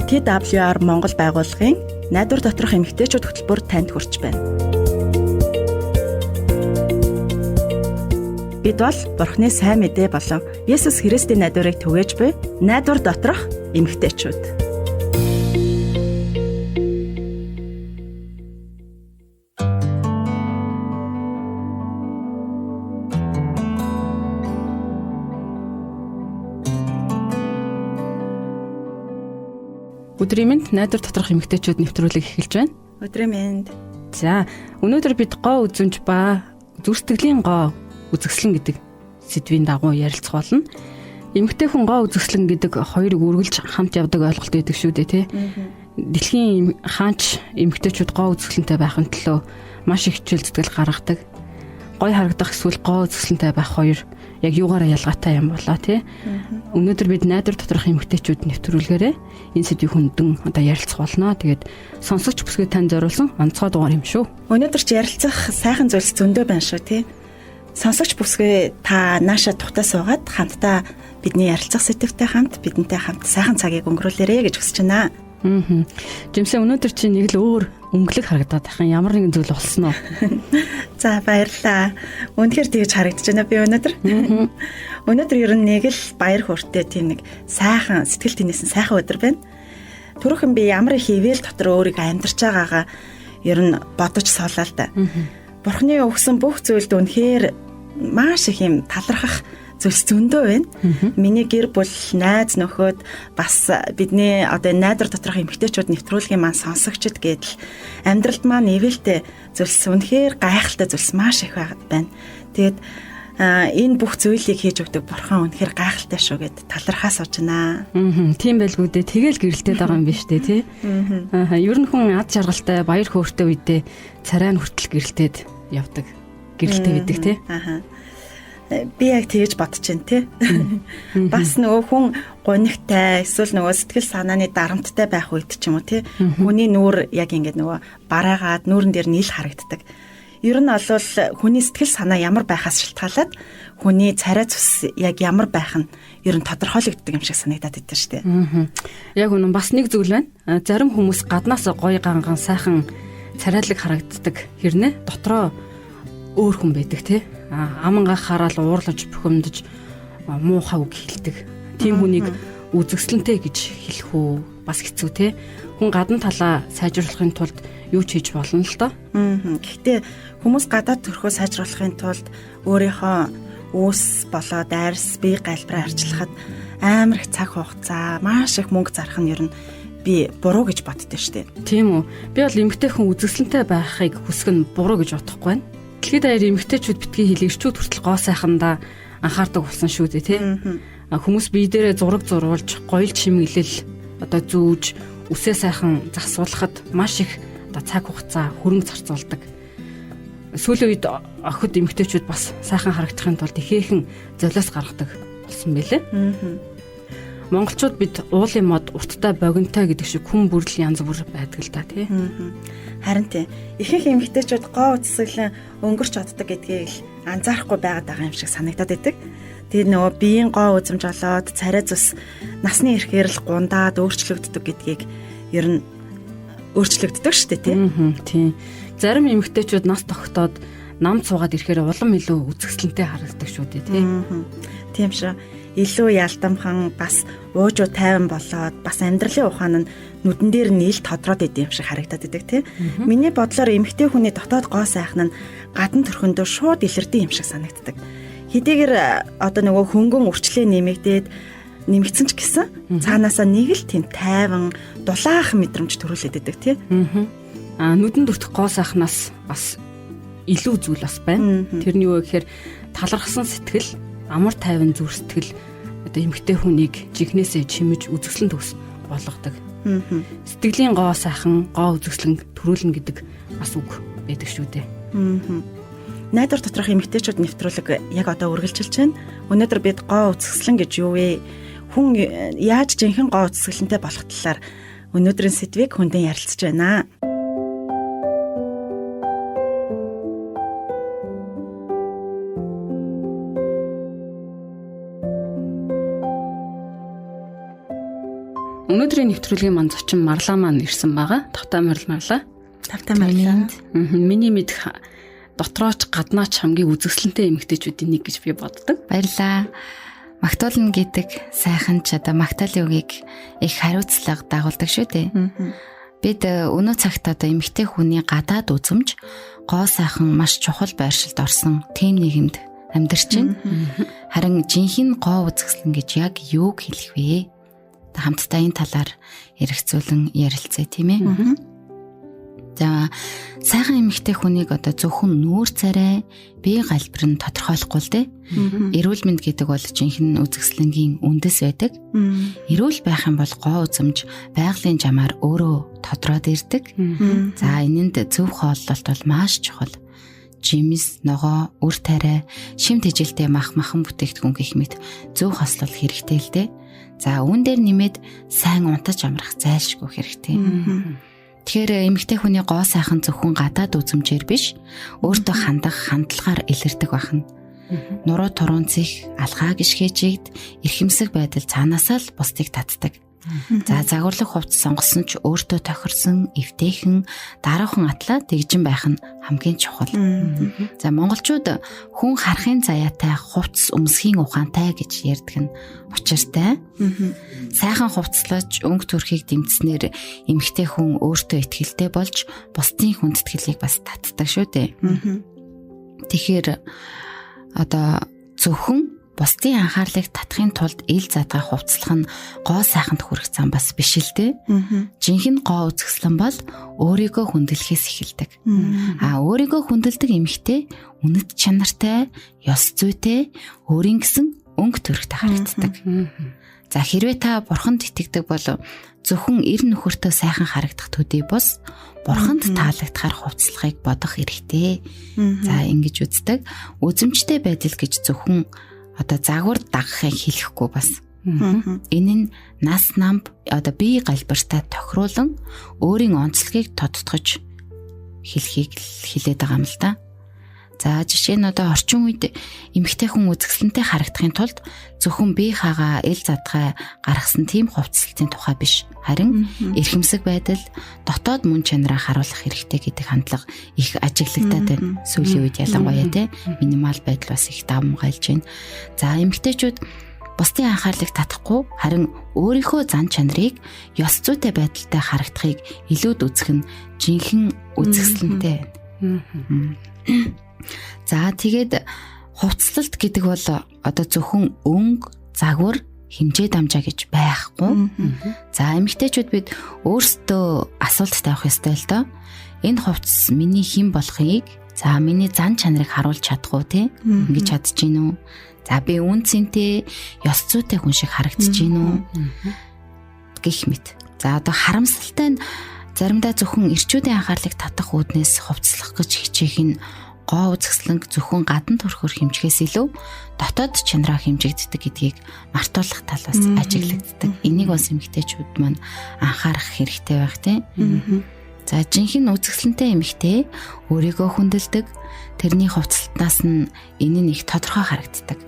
TWR Монгол байгууллагын найдвар доторх эмэгтэйчүүд хөтөлбөр танд хүрч байна. Бид бол Бурхны сайн мэдээ болон Есүс Христийн найдварыг түгээж буй найдвар доторх эмэгтэйчүүд. Өдрийн мэнд найдвар доторх эмэгтэйчүүд нэвтрүүлэг эхэлж байна. Өдрийн мэнд. За, өнөөдөр бид гоо үзүмж ба зүрстгэлийн гоо үзэсгэлэн гэдэг сэдвийн дагуу ярилцах болно. Эмэгтэй хүн гоо үзэсгэлэн гэдэг хоёрыг үргэлж хамт явдаг ойлголт байдаг шүү дээ, тий. Дэлхийн хаанч эмэгтэйчүүд гоо үзэсгэлэнтэй байхын төлөө маш их хичээл зүтгэл гаргадаг. Гой харагдах эсвэл гоо үзэсгэлэнтэй байх хоёр яг юугаараа ялгаатай юм болоо, тий. Өнөөдөр бид найдвар доторх эмэгтэйчүүд нэвтрүүлгээрээ энэ сэдвийг хүндэн одоо ярилцах болно. Тэгээд сонсогч бүсгүй тань зориулсан онцгой дугаар юм шүү. Өнөөдөр ч ярилцах сайхан зүйлс зөндөө байна шүү, тий. Сонсогч бүсгүй та нааша тухтаа суугаад хамтдаа бидний ярилцах сэдвтэй хамт бидэнтэй хамт сайхан цагийг өнгөрүүлээрэй гэж хүсэж байна. Жимсээ өнөөдөр чи нэг л өөр өнгөлөг харагдаад байхын ямар нэгэн зүйл болсон уу? За баярлалаа. Үнэхээр тэгж харагдаж байна би өнөөдөр. Өнөөдөр ер нь нэг л баяр хөөртэй тийм нэг сайхан сэтгэл тэнэсэн сайхан өдөр байна. Түрүүхэн би ямар их ивэл дотор өөрийгөө амьдарч байгаагаа ер нь бодож соолаа л да. Бурхны өгсөн бүх зүйлд үнэхээр маш их юм талархах зүйлс зөндөө байна. Миний гэр бүл, найз нөхөд бас бидний одоо найдвар доторх эмэгтэйчүүд нэвтрүүлгийн маань сонсогчд гэдэл амьдралд маань ивэлтэй зүйлс үнэхээр гайхалтай зүйлс маш их байна. Тэгээд энэ бүх зүйлийг хийж өгдөг Бурхан үнэхээр гайхалтай шүү гэд талархаа сууж байна. Тийм байлгүй дээ. Тэгэл гэрэлтээд байгаа юм биш үү, тий? Ер нь хүн ад жаргалтай, баяр хөөртэй үедээ царай нь хүртэл гэрэлтээд явдаг. Гэрэлтэй байдаг, тий? Би яг тэгж бодож байна, тий. Бас нөгөө хүн гонигтай эсвэл нөгөө сэтгэл санааны дарамттай байх үед ч юм уу, тий. Хүний нүур яг ингэж нөгөө бараагаад нүрэн дээр нийл харагддаг. Ер нь олвол хүний сэтгэл санаа ямар байхаас шалтгаалаад хүний царай цус яг ямар байх нь ер нь тодорхойлогддог юм шиг санагдаад идэв шүү дээ. Яг үнэн бас нэг зүйл байна. Зарим хүмүүс гаднаас гоё ганган сайхан царайлаг харагддаг. Хэрнээ дотроо өөр хүн байдаг, тий. Амангаа хараад уурлаж бухимдаж муухай үг хэлдэг. Тийм хүнийг үзэсгэлэнтэй гэж хэлэх үү бас хэцүү, тий. Хүн гадна талаа сайжруулахын тулд юу ч хийж болно л доо. Гэхдээ хүмүүс гадаад төрхөө сайжруулахын тулд өөрийнхөө үүс болоод арьс бие галбираа арчлахад амар их цаг хугацаа, маш их мөнгө зарах нь ер нь би буруу гэж боддөө шүү дээ. Тийм үү. Би бол эмэгтэй хүн үзэсгэлэнтэй байхыг хүсэх нь буруу гэж бодохгүй байна. Дэлхийд даяар эмэгтэйчүүд битгий хэлэгчүүд хүртэл гоо сайхандаа анхаардаг болсон шүү дээ, тий. Хүмүүс бие дээрээ зураг зурулж, гоёл чимэглэл одоо зүүж, үсээ сайхан засуулахад маш их одоо цаг хугацаа, хөрөнгө зарцуулдаг. Сүүлийн үед охид эмэгтэйчүүд бас сайхан харагдахын тулд ихээхэн золиос гаргадаг болсон байлээ. Монголчууд бид уулын мод урттай богинтой гэдэг шиг хүн бүрл янз бүр байдаг л да, тий. Харин тий. Ихэнх эмэгтэйчүүд гоо үзэсгэлэн өнгөрч оддог гэдгийг л анзаарахгүй байгаа юм шиг санагдаад байдаг. Тэгээд нөгөө биеийн гоо үзэмж болоод царай цус насны ирэхээр л гундаад өөрчлөгддөг гэдгийг ер нь өөрчлөгддөг шүү дээ, тий. Тийм. Зарим эмэгтэйчүүд нас тогтоод нам цуугаад ирэхээр улам илүү үзэсгэлэнтэй харагддаг шүү дээ, тий. Тийм шүү. Илүү ялдамхан бас уужуу тайван болоод бас амьдралын ухаан нь нүдэн дээр нийл тодроод идэв юм шиг харагдаад идэг, тий. Миний бодлоор эмэгтэй хүний дотоод гоо сайхан нь гадна төрхөндөө шууд илэрдэг юм шиг санагддаг. Хэдийгээр одоо нөгөө хөнгөн үрчлээ нэмэгдсэн ч гэсэн цаанаасаа нэг л тийм тайван дулаахан мэдрэмж төрүүлээд идэг, тий. Нүдэнд өртөх гоо сайхнаас бас илүү зүйл бас байна. Тэрний юу гэхээр талархсан сэтгэл, амар тайван зүр сэтгэл одоо эмэгтэй хүнийг жигнэсээ чимэж үзэсгэлэн төгс болгодог. Сэтгэлийн гоо сайхан, гоо үзэсгэлэн төрүүлнэ гэдэг бас үг байдаг шүү дээ. Найдвар доторх эмэгтэйчүүд нэвтрүүлэг яг одоо үргэлжилж байна. Өнөөдөр бид гоо үзэсгэлэн гэж юу вэ? Хүн яаж жинхэнэ гоо үзэсгэлэнтэй болох талаар өнөөдрийн сэдвийг хүндэн ярилцж байна. Өнөөдрийн нэвтрүүлгийн маань зочин Марлаа маань ирсэн байгаа. Тавтай марлаа. Тавтай марлаа. Миний мэдх дотрооч гаднаач хамгийн үзэсгэлэнтэй эмэгтэйчүүдийн нэг гэж би боддог. Баярлаа. Магтуулна гэдэг сайхан ч одоо магтаалын үгийг их хариуцлага дагуулдаг шүү дээ. Бид өнөө цагт одоо эмэгтэй хүний гадаад үзмж гоо сайхан маш чухал байршилд орсон тийм нийгэмд амьдарч байна. Харин жинхэнэ гоо үзэсгэлэн гэж яг юуг хэлэх вэ? Хамтдаа энэ талаар ярилцуулан ярилцъя тийм ээ. За сайхан эмэгтэй хүнийг одоо зөвхөн нүүр царай, бие галбир нь тодорхойлохгүй л дээ. Эрүүл мэнд гэдэг бол жинхэнэ үзэсгэлэнгийн үндэс байдаг. Эрүүл байх юм бол гоо үзэмж байгалийн жамаар өөрөө тодроод ирдэг. За энэнд зөв хооллолт бол маш чухал. Жимс, ногоо, үр тариа, шимт ижилтэй махан бүтээгдэхүүн гэх мэт зөв хослол хэрэгтэй л дээ. За үүн дээр нэмээд сайн унтаж амрах зайлшгүй хэрэгтэй. Тэгэхээр эмэгтэй хүний гоо сайхан зөвхөн гадаад үзмжээр биш, өөртөө хандах хандлагаар илэрдэг байна. Нуруу турунцих, алгаа гიშгэжигд, эрхэмсэг байдал цаанаасаа л бусдыг татдаг. За загварлаг хувцас сонгосон ч өөртөө тохирсон, эвтэйхэн, дараахан атлаа тэгжин байх нь хамгийн чухал. За монголчууд хүн харахын заяатай хувцас өмсхийн ухаантай гэж ярьдаг нь учиртай. Сайхан хувцаслаж өнгө төрхийг дэмжснээр эмэгтэй хүн өөртөө итгэлтэй болж бусдын хүндэтгэлийг бас татдаг шүү дээ. Тэгэхээр одоо зөвхөн бусдын анхаарлыг татахын тулд ил задгаа хувцлах нь гоо сайханд хүрэх зам бас биш л дээ. Жинхэнэ гоо үзэсгэлэн бол өөрийгөө хүндлэхээс эхэлдэг. Өөрийгөө хүндэлдэг эмэгтэй үнэт чанартай, ёс зүйтэй, өөрийн гэсэн өнгө төрхтэй харагддаг. За хэрвээ та бурханд итгэдэг бол зөвхөн эр нөхөртөө сайхан харагдах төдий бус бурханд таалагдахаар хувцлахыг бодох хэрэгтэй. За ингэж үздэг. Үзэмжтэй байдал гэж зөвхөн одоо загвар дагахыг хэлэхгүй бас. Энэ нь нас намб одоо бие галбиртаа тохируулан өөрийн онцлогийг тодтогч хэлхийг хэлээд байгаа юм л да. За жишээ нь одоо орчин үед эмэгтэй хүн үзэсгэлэнтэй харагдахын тулд зөвхөн бие хаагаа ил задгаа гаргасан тийм хувцлалтын тухай биш. Харин эрхэмсэг байдал, дотоод мөн чанараа харуулах хэрэгтэй гэдэг хандлага их ажиглагдаад байна. Сүүлийн үед ялангуяа те минимал байдал бас их давмгайлж байна. За эмэгтэйчүүд бусдын анхаарлыг татахгүй харин өөрийнхөө зан чанарыг ёс зүйтэй байдалтай харагдахыг илүүд үзэх нь жинхэнэ үзэсгэлэнтэй. За тэгээд хувцлалт гэдэг бол одоо зөвхөн өнгө, загвар, хэмжээ дамжаа гэж байхгүй. За эмэгтэйчүүд бид өөрсдөө асуулт тавих ёстой л доо. Энэ хувцас миний хэн болохыг, за миний зан чанарыг харуулж чадах уу те? Ингэж чадчих гин үү? За би үн цэнтэй, ёс зүйтэй хүн шиг харагдаж гин үү? Гэх мэт. За одоо харамсалтай нь заримдаа зөвхөн эрчүүдийн анхаарлыг татах үүднээс хувцлах гэж хичээх нь гоо үзэсгэлэнг зөвхөн гадна төрхөөр хэмжихээс илүү дотоод чанараа хэмжигддэг гэдгийг мартуулах тал бас ажиглагддаг. Энийг бас эмэгтэйчүүд маань анхаарах хэрэгтэй байх тийм. За жинхэнэ үзэсгэлэнтэй эмэгтэй өөрийгөө хүндэлдэг. Тэрний хувцлалтнаас нь энэ нь их тодорхой харагддаг.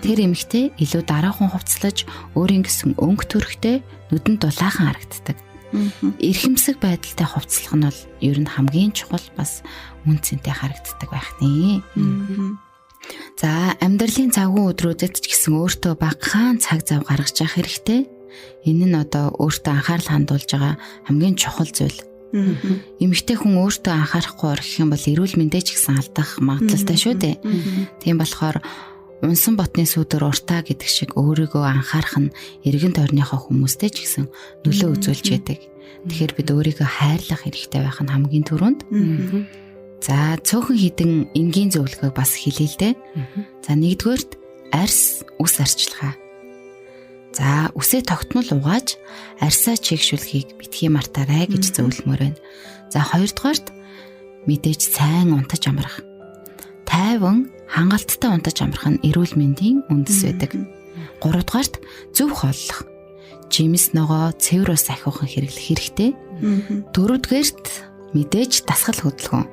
Тэр эмэгтэй илүү дараахан хувцлаж өөрийн гэсэн өнгө төрхтэй нүдэнд дулаахан харагддаг. Эрхэмсэг байдалтай хувцлах нь бол ер нь хамгийн чухал бас үн цэнтэй харагддаг байх нэ. За амьдралын завгүй өдрүүдэд ч гэсэн өөртөө багахан цаг зав гаргаж явах хэрэгтэй. Энэ нь одоо өөртөө анхаарал хандуулж байгаа хамгийн чухал зүйл. Эмэгтэй хүн өөртөө анхаарахгүй орхих юм бол эрүүл мэндэ ч гэсэн алдах магадлалтай шүү дээ. Тийм болохоор унсан ботны сүдэр уртаа гэдэг шиг өөрийгөө анхаарах нь эргэн тойрныхоо хүмүүстэй ч гэсэн нөлөө үзүүлж яадаг. Тэгэхээр бид өөрийгөө хайрлах хэрэгтэй байх нь хамгийн түрүүнд. За цөөхөн хідэн энгийн зөвлөгөөг бас хэлээ л дээ. За нэгдүгээрт арьс үс арчилгаа. За үсээ тогтмол угааж арьсаа чигшүүлэхийг битгий мартаарай гэж зөвлөмөр байна. За хоёрдугаарт мэдээж сайн унтаж амрах. Тайван хангалттай унтаж амрах нь эрүүл мэндийн үндэс байдаг. Гуравдугаарт зөв хооллох. Жимс ногоо цэвэр ус ахиухан хэрэглэх хэрэгтэй. Дөрөвдүгээрт мэдээж дасгал хөдөлгөөн.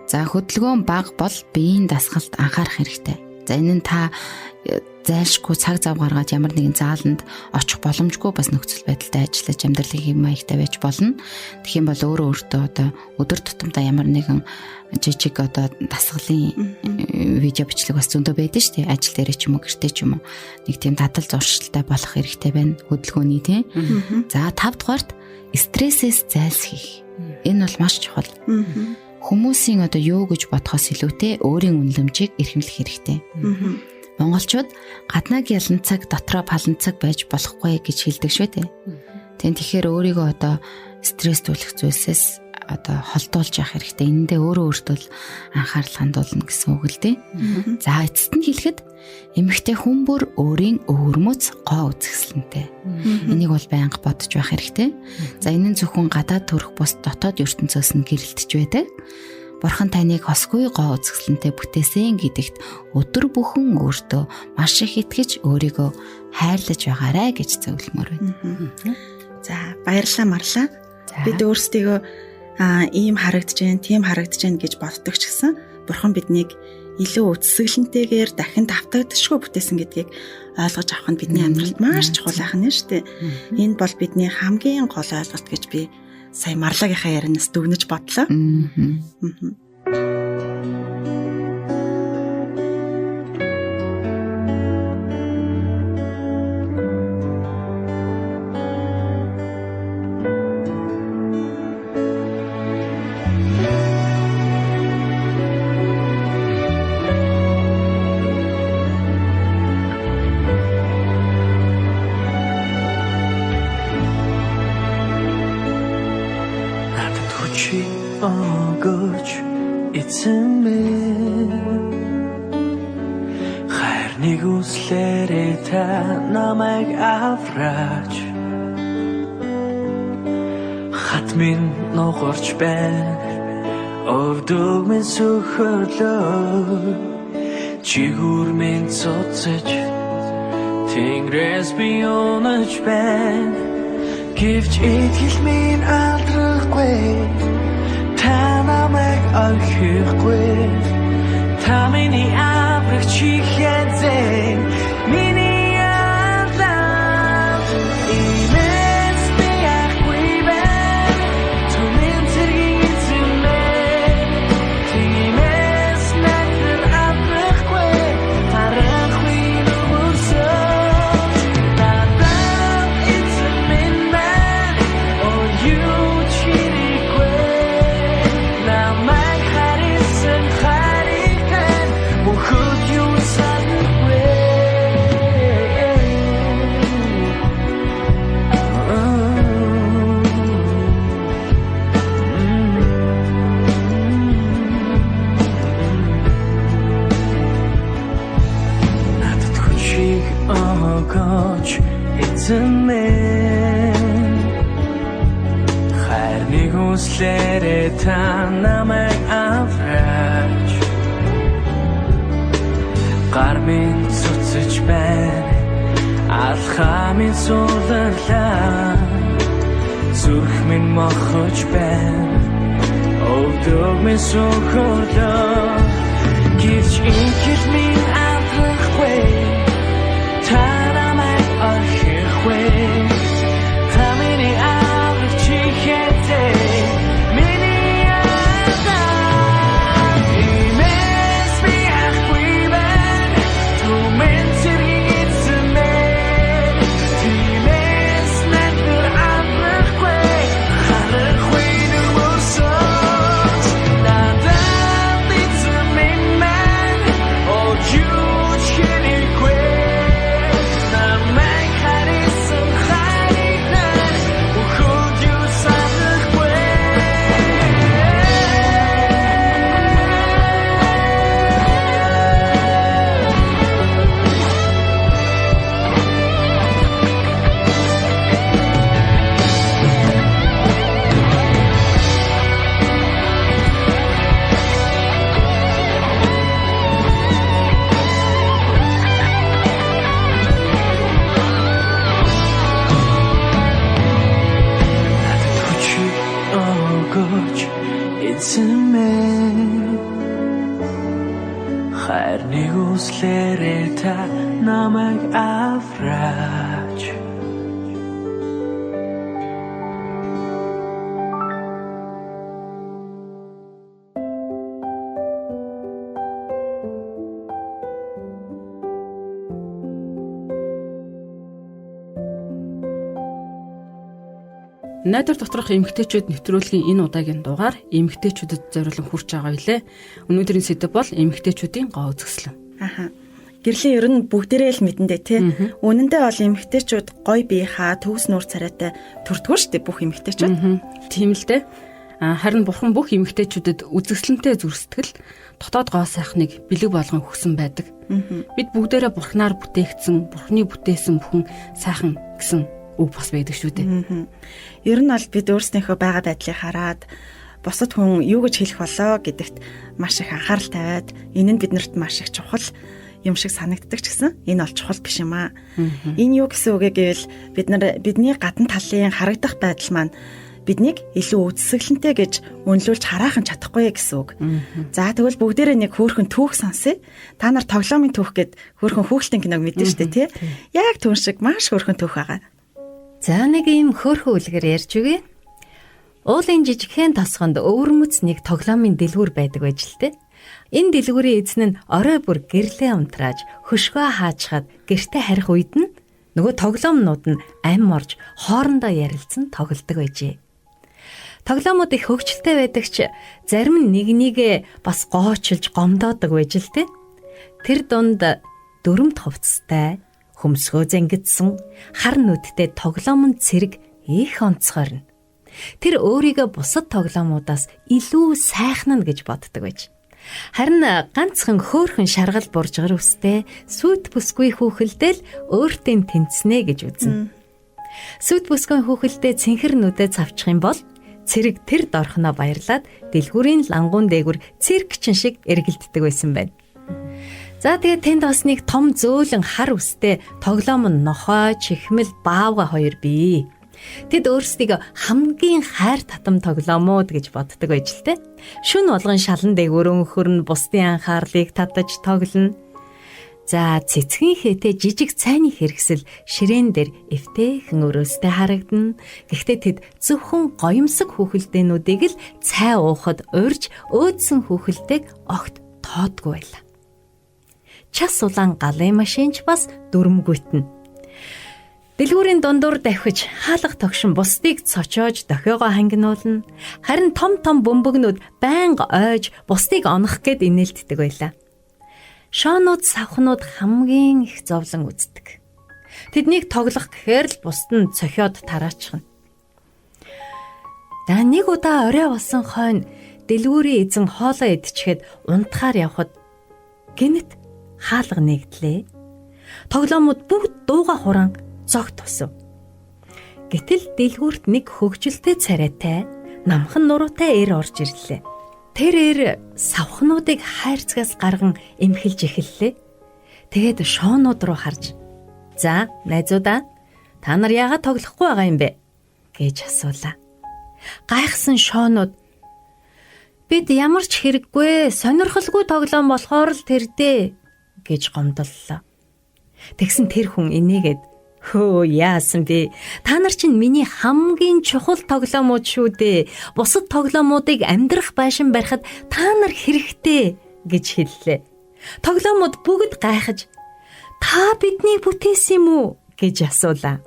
За хөдөлгөөн бага бол биеийн дасгалд анхаарах хэрэгтэй. За энэ нь та зайлшгүй цаг зав гаргаад ямар нэгэн зааланд очих боломжгүй бас нөхцөл байдалтай ажиллаж амьдралын хэм маягтай байж болно. Тэгэх юм бол өөртөө одоо өдөр тутамдаа ямар нэгэн жижиг одоо дасгалын видео бичлэг бас зөндөө байдаг шүү дээ. Ажил дээр ч юм уу, гэртээ ч юм уу нэг тийм дадал зуршилтай болох хэрэгтэй байна. Хөдөлгөөний тийм. За 5 дугаарт стрессээс зайлсхийх. Энэ бол маш чухал. Хүмүүсийн одоо юу гэж бодохоос илүүтэй өөрийн үнэлэмжийг эрхэмлэх хэрэгтэй. Монголчууд гаднаг яланцаг дотроо паланцаг байж болохгүй гэж хэлдэг шүү дээ. Тэгэхээр өөрийгөө одоо стресстүүлэх зүйлсээс одоо холдуулж явах хэрэгтэй. Эндээ өөртөө анхаарал хандуулна гэсэн үг л дээ. За эцэст нь хэлэхэд эмэгтэй хүн бүр өөрийн өвөрмөц гоо үзэсгэлэнтэй. Энийг бол байнга бодож байх хэрэгтэй. За энэ нь зөвхөн гадаад төрх бус дотоод ертөнцөөс нь гэрэлтэж байдаг. Бурхан таныг хосгүй гоо үзэсгэлэнтэй бүтээсэн гэдэгт өдөр бүхэн өөртөө маш их итгэж өөрийгөө хайрлаж байгаарай гэж зөвлөмөр байна. За баярлалаа Марлаа. Бид өөрсдийгөө ийм харагдаж байна, тийм харагдаж байна гэж боддог ч гэсэн Бурхан биднийг илүү үзэсгэлэнтэйгээр дахин давтагдшгүй бүтээсэн гэдгийг ойлгож авах нь бидний амьдралд маш чухал байх нь шүү дээ. Энэ бол бидний хамгийн гол ойлголт гэж би сая Марлагийнхаа ярианаас дүгнэж бодлоо. Хайрныг үслээрээ та намайг авраач хатмын ногорч байна өвдөг минь сөхөрлөө чигүр минь цоцож тэнгэрээс би унаж байна гэвч итгэл минь алдрахгүй та намайг орхихгүй та миний аврах чихэзэн миний арлаа имэс би ахгүй байна түмэн зэргийн эзэмээ тиймээс надад аврахгүй харахгүй нүрсөө надад эзэмэн мэн oh you чирикгүй намайг харisen could you it's a man хайрныг үслээрээ та намайг авраач гар минь цуцж байна алхаа минь суулглаа зүрх минь мохож байна өвдөг минь сөхөрлөө гэрч инхэл минь аврахгүй та намайг орхихгүй та миний аврах чихэзээ хайрныг үслээрээ та намайг авраач. Найдар доторх эмэгтэйчүүд нэвтрүүлгийн энэ удаагийн дугаар эмэгтэйчүүдэд зориулан хүрч байгаа билээ. Өнөөдрийн сэдэв бол эмэгтэйчүүдийн гоо үзэсгэлэн. Аха. Гэрлийн ер нь бүгдээрээ л мэдэндээ тий. Үнэндээ бол эмэгтэйчүүд гоё биехаа төгс нуур царайтай төрдгөө штэ бүх эмэгтэйчүүд. Тийм л дээ. Харин бурхан бүх эмэгтэйчүүдэд үзэсгэлэнтэй зүрстгэл дотоод гоо сайхныг бэлэг болгон өгсөн байдаг. Бид бүгдээрээ бурхнаар бүтээгдсэн, бурхны бүтээсэн бүхэн сайхан гэсэн үг бас байдаг шүү дээ. Ер нь бол бид өөрснийхөө байгаа байдлыг хараад бусад хүн юу гэж хэлэх болоо гэдэгт маш их анхаарал тавиад энэ нь биднэрт маш их чухал юм шиг санагддаг ч гэсэн энэ бол чухал биш юм аа. Энэ юу гэсэн үг гэвэл бидний гадна талын харагдах байдал маань биднийг илүү үзэсгэлэнтэй гэж үнэлүүлж хараахан чадахгүй гэсэн үг. За тэгвэл бүгдээрээ нэг хөөрхөн түүх сонсъё. Та нар тоглоомын түүх гэд хөөрхөн хүүхэлдэйн киног мэдэн штэ тий. Яг түүн шиг маш хөөрхөн түүх байгаа. За нэг юм хөөрхөн үлгэр ярьж үгүй. Уулын жижигхэн тосгонд өвөрмөц нэг тоглоомын дэлгүүр байдаг байж л те. Энэ дэлгүүрийн эзэн нь орой бүр гэрлээ унтрааж хөшгөө хаачхад гэртээ харих үед нь нөгөө тоглоомнууд нь ам орж хоорондоо ярилцсан тоглодог байжээ. Тоглоомууд их хөвгчлөлтэй байдаг ч зарим нь нэгнийгээ бас гоочилж гомдоодог байж л те. Тэр дунд дөрөмт хувцастай хөмсгөө зангидсан хар нүдтэй тоглоомын цэрэг их онцгойрно. Тэр өөрийгөө бусад тоглоомуудаас илүү сайхан нь гэж боддог байж. Харин ганцхан хөөрхөн шаргал буржгар үстэй сүйт бүсгүй хүүхэлдэл өөртөө тэнцэнэ гэж үзнэ. Сүйт бүсгүй хүүхэлдээ цэнхэр нүдэ цавчих юм бол цэрэг тэр дорхноо баярлаад дэлгүүрийн лангуун дээгүр циркчин шиг эргэлддэг байсан байна. За тэгээд тэнд бас нэг том зөөлөн хар үстэй тоглоом нь нохой, чихмэл, баавга хоёр бий. Тэд өөрсдийг хамгийн хайр татам тоглоомууд гэж боддог байж л те. Шүн болгон шалан дээгүүр өнхөрн бусдын анхаарлыг татаж тоглоно. За цэцгийн хээтэй жижиг цайны хэрэгсэл ширээн дээр эвтэйхэн өрөөстэй харагдана. Гэхдээ тэд зөвхөн гоёмсог хүүхэлдээнүүдийг л цай уухад урьж өөдсөн хүүхэлдээг огт тоодгүй байлаа. Час улаан галын машинч бас дүрмгүйтэн. Дэлгүүрийн дундуур давхиж хаалга тогшин бусдыг цочоож дохиогоо хангинуулна. Харин том бөмбөгнүүд байнга ойж бусдыг онох гэд инээлддэг байлаа. Шоонууд савхнууд хамгийн их зовлон үздэг. Тэднийг тоглох гэхээр л бусд нь цохиод тараачихна. За нэг удаа орой болсон хойно дэлгүүрийн эзэн хоолоо идчихэд унтахаар явхад гинэт хаалга нэгдлээ. Тоглоомууд бүгд дууга хураан зогт тусав. Гэтэл дэлгүүрт нэг хөгжилтэй царайтай, намхан нуруутай эр орж ирлээ. Тэр эр савхнуудыг хайрцагаас гарган эмхэлж эхэллээ. Тэгээд шоонууд руу харж, "За, найзуудаа, та нар яагаад тоглохгүй байгаа юм бэ?" гэж асуулаа. Гайхсан шоонууд, "Бид ямар ч хэрэггүй, сонирхолгүй тоглоом болохоор л тэрдээ" гэж гомдлоо. Тэгсэн тэр хүн энийгээд, "Хөө яасан бэ? Та нар чинь миний хамгийн чухал тоглоомууд шүү дээ. Бусад тоглоомуудыг амьдрах байшин барихад та нар хэрэгтэй" гэж хэллээ. Тоглоомууд бүгд гайхаж, "Та биднийг бүтээсэн юм уу?" гэж асуулаа.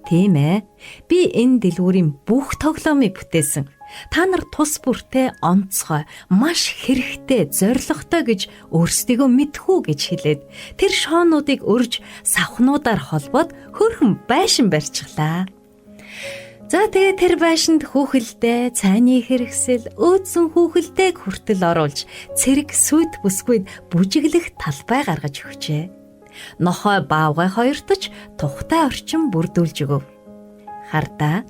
"Тийм ээ. Би энэ дэлгүүрийн бүх тоглоомыг бүтээсэн. Та нар тус бүртээ онцгой, маш хэрэгтэй, зоригтой гэж өөрсдийгөө мэдхүү" гэж хэлээд тэр шоонуудыг өрж савхнуудаар холбоод хөрхөн байшин барьчихлаа. За тэгээ тэр байшинд хүүхэлдээ, цайны хэрэгсэл, өөдсөн хүүхэлдээг хүртэл оруулж цэрэг сүйт бүсгүйд бүжиглэх талбай гаргаж өгчээ. Нохой баавгай хоёрт ч тухтай орчин бүрдүүлж өгөв. "Хардаа,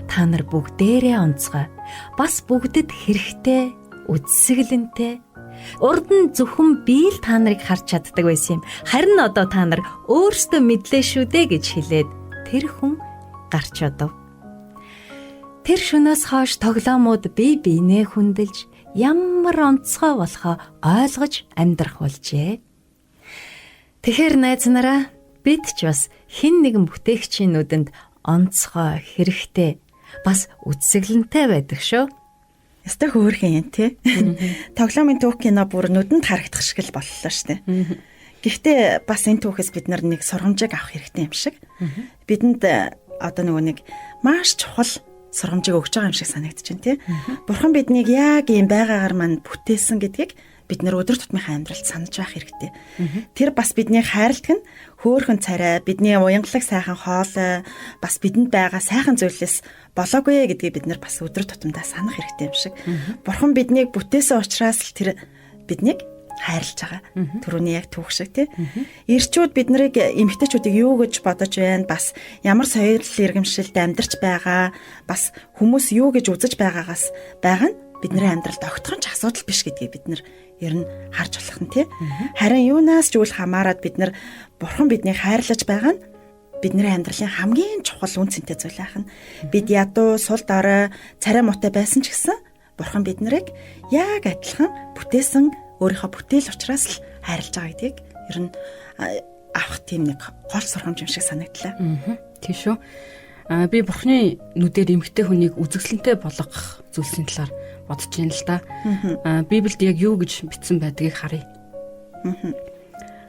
та нар бүгдээрээ онцгой, бас бүгдэд хэрэгтэй, үзэсгэлэнтэй. Урд нь зөвхөн би л та нарыг харж чаддаг байсан юм. Харин одоо та нар өөрсдөө мэдлээ шүү дээ" гэж хэлээд тэр хүн гарч одов. Тэр шөнөөс хойш тоглоомууд бие биенээ хүндэлж ямар онцгой болохоо ойлгож амьдрах болжээ. Тэгэхээр найз нараа бид ч бас хэн нэгэн бүтээгчийн нүдэнд онцгой, хэрэгтэй, бас үзэсгэлэнтэй байдаг шүү. Ястай хөөрхөн юм тий. Тоглоомын түүх кино бүр нүдэнд харагдах шиг л боллоо штэ. Гэхдээ бас энэ түүхээс бид нар нэг сургамжийг авах хэрэгтэй юм шиг. Бидэнд одоо нөгөө нэг маш чухал сургамжийг өгж байгаа юм шиг санагдаж байна тий. Бурхан биднийг яг ийм байгаагаар мань бүтээсэн гэдгийг бид нэр өдөр тутмынхаа амьдралд санаж байх хэрэгтэй. Тэр бас бидний хайрладаг нь хөөрхөн царай, бидний уянгалаг сайхан хоолой, бас бидэнд байгаа сайхан зүйлээс болоогүй гэдгийг бид нар бас өдөр тутамдаа санах хэрэгтэй юм шиг. Бурхан биднийг бүтээсэн учраас л тэр биднийг хайрлаж байгаа. Түрүүний яг түүх шиг тий. Ирчүүд бид нарыг эмэгтэйчүүдийг юу гэж бодож байна? Бас ямар соёл иргэмшилд амьдарч байгаа? Бас хүмүүс юу гэж үзэж байгаагаас байгаа нь бидний амьдралд огтхон ч асуудал биш гэдгийг бид нар ер нь харж болох нь тий. Харин юунаас ч үл хамааран бид нар Бурхан биднийг хайрлаж байгаа нь бидний амьдралын хамгийн чухал үн цэнтэй зүйл байх нь. Бид ядуу, сул дорой, царай муутай байсан ч гэсэн Бурхан бид нарыг яг адилхан бүтээсэн өөрийнхөө бүтээл учраас л хайрлаж байгаа гэдгийг ер нь авах тийм нэг гол сургамж юм шиг санагдлаа. Тийм шүү. Би Бурханы нүдээр эмэгтэй хүнийг үзэсгэлэнтэй болгох зүйлсийн талаар бодож байна л да. Библиэд яг юу гэж бичсэн байдгийг харъя.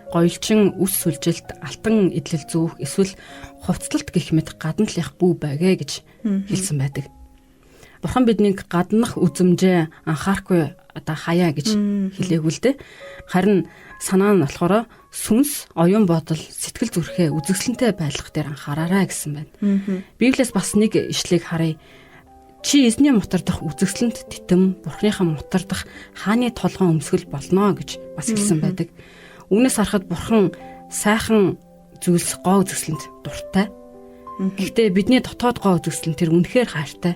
Гоёлчин үс сүлжилт, алтан идэл зүүх, эсвэл хувцлалт гэх мэт гадна талих бүү байгээ гэж хэлсэн байдаг. Бурхан биднийг гаднах үзмжээ анхаарахгүй одоо хаяа гэж хэлээгүй л дээ. Харин санаа нь болохоор сүнс, оюун бодол, сэтгэл зүрхээ үзэсгэлэнтэй байлгах дээр анхаараарай гэсэн байна. Библиэс бас нэг ишлэгийг харъя. Чи эзний мутардах үзэсгэлэнт титэм, Бурханыхаа мутардах хааны толгоон өмсгөл болно гэж бас хэлсэн байдаг. Үүнээс харахад Бурхан сайхан зүйлс гоо үзэсгэлэнт дуртай. Гэхдээ бидний дотоод гоо үзэсгэлэн тэр үнэхээр хайртай.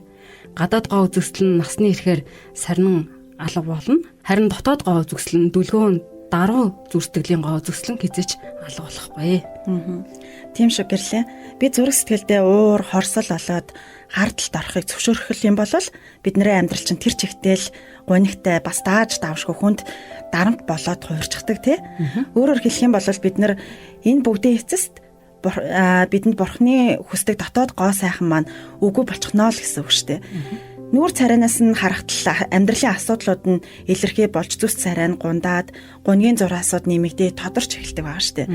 Гадаад гоо үзэсгэлэн насны ирэхээр сарнин алга болно. Харин дотоод гоо үзэсгэлэн дүлгөөн даруй зүрстгэлийн гоо үзэсгэлэн хизээч алга болохгүй. Тийм шиг гэрлээ. Би зүрх сэтгэлдээ уур, хорсол болоод хардталд орохыг зөвшөөрөх юм бол бидний амьдрал чинь тэр чигтэл гонигтай бас дааж давшгүй хүнд дарамт болоод хуурчдаг тий. Өөрөөр хэлэх юм бол бид нар энэ бүгдийн эцэст бидэнд Бурханы хүсдэг дотоод гоо сайхан маань үгүй болчихноо л гэсэн үг шүү дээ. Нүүр царайнаас нь харахтал амьдралын асуудлууд нь илэрхий болж зүс царай нь гундаад, гунгийн зураасууд нэмэгдээ тодорч эхэлдэг байгаа шүү дээ.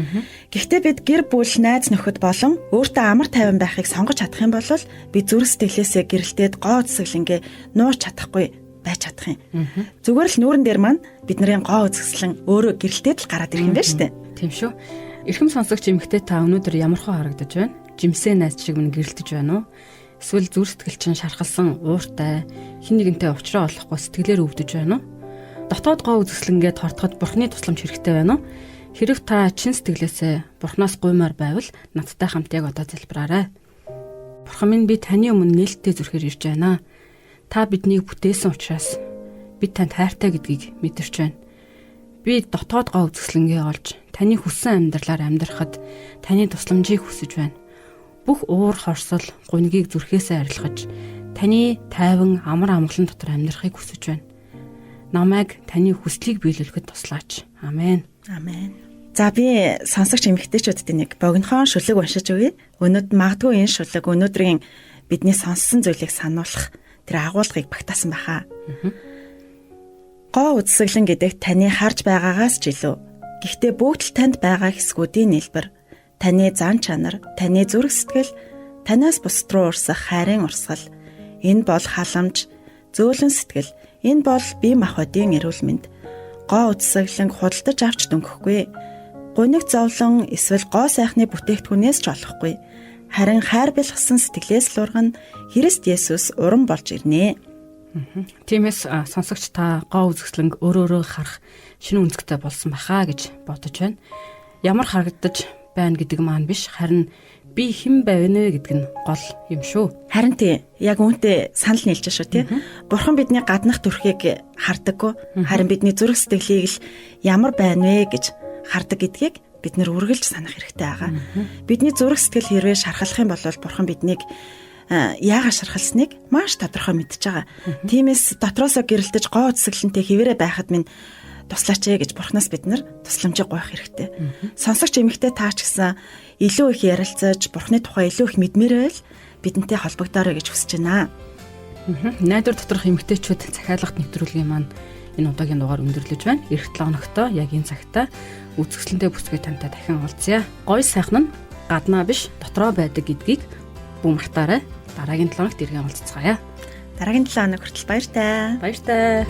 Гэхдээ бид гэр бүл, найз нөхөд болон өөртөө амар тайван байхыг сонгож чадах юм бол бид зүрх сэтгэлээсээ гэрэлтээд гоо үзэсгэлэнгээ нууж чадахгүй байж чадах юм. Зүгээр л нүүрэн дээр маань бидний гоо үзэсгэлэн өөрөө гэрэлтээд л гараад ирэх юм байна шүү дээ. Тийм шүү. Эрхэм сонсогч эмэгтэй та өнөөдөр ямархуу харагдаж байна? Жимсээ найз шиг минь гэрэлтэж байна уу? Эсвэл зүрх сэтгэл чинь шархалсан, ууртай, хин нэгэнтэй уулзраа олохгүй сэтгэлээр өвдөж байна уу? Дотоод гоо үзэсгэлэнгээд хортоход Бурханы тусламж хэрэгтэй байна уу? Хэрэг та чин сэтгэлээсээ Бурханаас гуймаар байвал надтай хамт яг одоо залбираарай. Бурхан минь, би таны өмнө нээлттэй зүрхээр ирж байна. Та биднийг бүтээсэн учраас бид танд хайртай гэдгийг мэдэрч байна. Би дотоод гоо үзэсгэлэнгээ олж таны хүссэн амьдралаар амьдрахад таны тусламжийг хүсэж байна. Бүх уур хорсол, гунгийг зүрхээсээ арилгаж таны тайван амар амгалан дотор амьдрахыг хүсэж байна. Намайг таны хүслийг биелүүлэхэд туслаач. Амен. Амен. За би сонсогч эмэгтэйчүүдэд нэг богинохон шүлэг уншиж өгье. Магадгүй энэ шүлэг өнөөдрийн бидний сонссон зүйлийг сануулах тэр агуулгыг багтаасан байхаа. Гоо үзэсгэлэн гэдэг таны харж байгаагаас ч илүү. Гэхдээ бүгд л танд байгаа хэсгүүдийн нийлбэр. Таны зан чанар, таны зүрх сэтгэл, танаас бусд руу урсах хайрын урсгал. Энэ бол халамж, зөөлөн сэтгэл. Энэ бол бие махбодын эрүүл мэнд. Гоо үзэсгэлэн худалдаж авч дөнгөхгүй. Гуниг зовлон эсвэл гоо сайхны бүтээгдэхүүнээс ч олохгүй. Харин хайр бэлгсэн сэтгэлээс л ургана Христ Есүс уран болж ирнэ. Тиймээс сонсогч та гоо үзэсгэлэнг өөрөө харах шинэ үнцгтэй болсон баха гэж бодож байна. Ямар харагдаж байна гэдэг маань биш, харин би хэн байвнэ гэдэг нь гол юм шүү. Харин тий, яг үүнтэй санал нийлж шүү тий. Бурхан бидний гаднах төрхийг хардаггүй, харин бидний зүрх сэтгэлийг л ямар байна вэ гэж хардаг гэдгийг бид нэр үргэлж санах хэрэгтэй байгаа. Бидний зүрх сэтгэл хэрвээ шархалах юм бол Бурхан биднийг яагаад шархалсныг маш тодорхой мэдж байгаа. Тиймээс дотроосоо гэрэлтэж гоо үзэсгэлэнтэй хэвээрээ байхад минь туслаач гэж Бурханаас бид нар тусламжийг гуйх хэрэгтэй. Сонсогч эмэгтэй таа ч гэсэн илүү их ярилцаж, Бурханы тухай илүү их мэдмээр байл бидэнтэй холбогдоорой гэж хүсэж байна. Найдвар доторх эмэгтэйчүүд захиалгат нэвтрүүлгийн маань энэ удаагийн дугаар өндөрлөж байна. Эх 7 хоногтой яг энэ цагта үзэсгэлэнтэй бүсгүй тантай дахин уулзъя. Гой сайхан нь гаднаа биш дотроо байдаг гэдгийг бүү мартаарай. Дараагийн 7 хоногт иргэн уулзцгаая. Дараагийн 7 хоног хүртэл баяртай. Баяртай.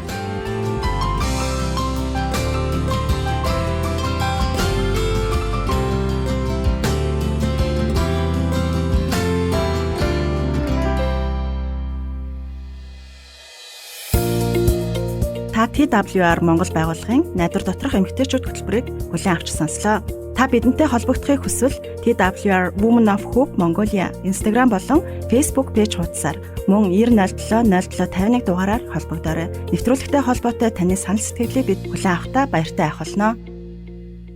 Та TWR Монгол байгууллагын найдвар доторх эмэгтэйчүүд хөтөлбөрийг хүлээн авч сонслоо. Та бидэнтэй холбогдохыг хүсвэл TWR Women of Hope Mongolia Instagram болон Facebook пэйж хуудасаар мөн 907 0751 дугаараар холбогдоорой. Нэвтрүүлэгтэй холбоотой таны санал сэтгэлийг бид хүлээн авахдаа баяртай байх болно.